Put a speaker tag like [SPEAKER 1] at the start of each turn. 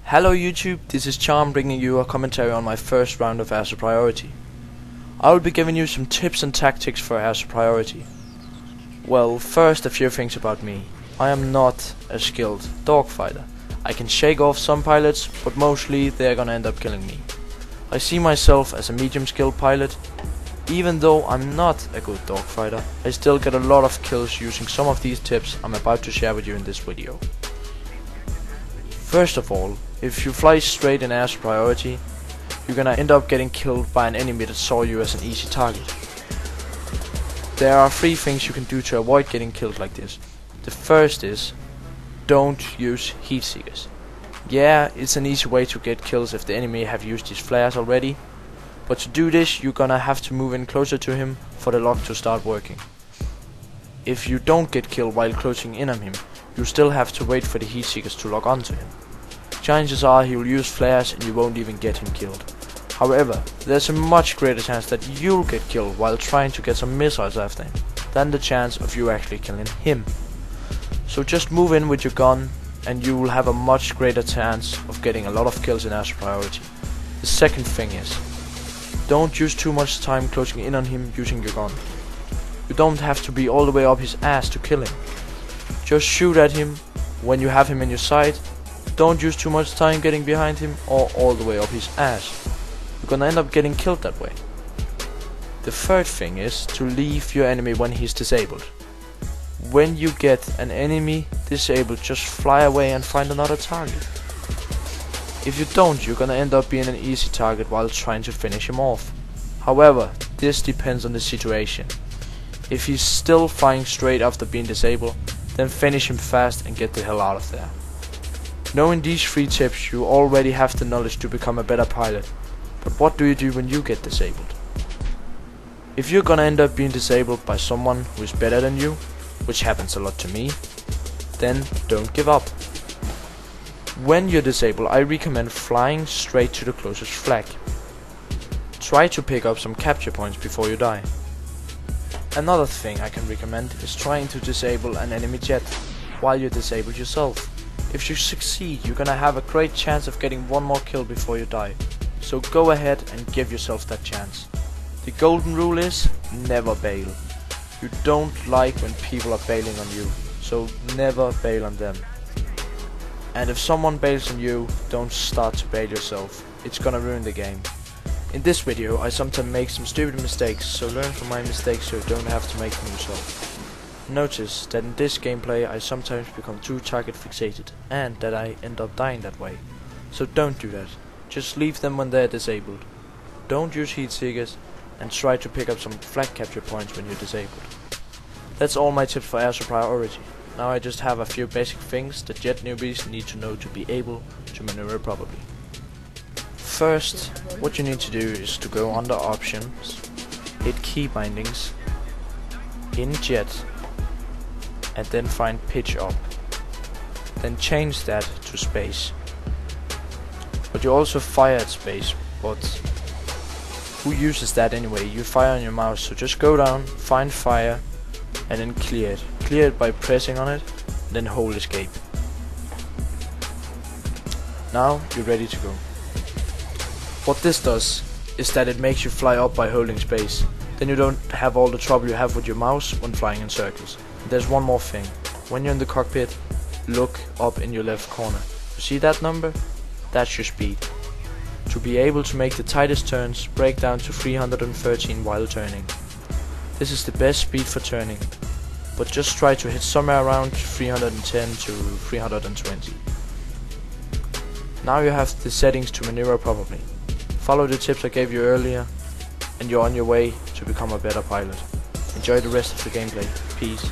[SPEAKER 1] Hello YouTube, this is Charm bringing you a commentary on my first round of Supriority. I will be giving you some tips and tactics for Supriority. Well, first a few things about me. I am not a skilled dogfighter. I can shake off some pilots, but mostly they are gonna end up killing me. I see myself as a medium skilled pilot. Even though I'm not a good dogfighter, I still get a lot of kills using some of these tips I'm about to share with you in this video. First of all, if you fly straight in Supriority, you're gonna end up getting killed by an enemy that saw you as an easy target. There are 3 things you can do to avoid getting killed like this. The first is, don't use heat seekers. Yeah, it's an easy way to get kills if the enemy have used his flares already, but to do this you're gonna have to move in closer to him for the lock to start working. If you don't get killed while closing in on him, you still have to wait for the heat seekers to lock onto him. Chances are he will use flares and you won't even get him killed. However, there's a much greater chance that you'll get killed while trying to get some missiles after him than the chance of you actually killing him. So just move in with your gun and you will have a much greater chance of getting a lot of kills in Supriority. The second thing is, don't use too much time closing in on him using your gun. You don't have to be all the way up his ass to kill him. Just shoot at him when you have him in your sight. Don't use too much time getting behind him or all the way up his ass. You're gonna end up getting killed that way. The third thing is to leave your enemy when he's disabled. When you get an enemy disabled, just fly away and find another target. If you don't, you're gonna end up being an easy target while trying to finish him off. However, this depends on the situation. If he's still flying straight after being disabled, then finish him fast and get the hell out of there. Knowing these 3 tips, you already have the knowledge to become a better pilot. But what do you do when you get disabled? If you're gonna end up being disabled by someone who is better than you, which happens a lot to me, then don't give up. When you're disabled, I recommend flying straight to the closest flag. Try to pick up some capture points before you die. Another thing I can recommend is trying to disable an enemy jet while you're disabled yourself. If you succeed, you're gonna have a great chance of getting 1 more kill before you die. So go ahead and give yourself that chance. The golden rule is, never bail. You don't like when people are bailing on you, so never bail on them. And if someone bails on you, don't start to bail yourself. It's gonna ruin the game. In this video I sometimes make some stupid mistakes, so learn from my mistakes so you don't have to make them yourself. Notice that in this gameplay I sometimes become too target fixated and that I end up dying that way. So don't do that. Just leave them when they're disabled. Don't use heat seekers and try to pick up some flag capture points when you're disabled. That's all my tips for Supriority. Now I just have a few basic things that jet newbies need to know to be able to maneuver properly. First, what you need to do is to go under options, hit key bindings, in jet, and then find pitch up. Then change that to space. But you also fire at space, but who uses that anyway? You fire on your mouse, so just go down, find fire, and then clear it. Clear it by pressing on it, then hold escape. Now you're ready to go. What this does is that it makes you fly up by holding space. Then you don't have all the trouble you have with your mouse when flying in circles. There's one more thing. When you're in the cockpit, look up in your left corner. You see that number? That's your speed. To be able to make the tightest turns, break down to 313 while turning. This is the best speed for turning, but just try to hit somewhere around 310 to 320. Now you have the settings to maneuver properly. Follow the tips I gave you earlier and you're on your way to become a better pilot. Enjoy the rest of the gameplay. Peace.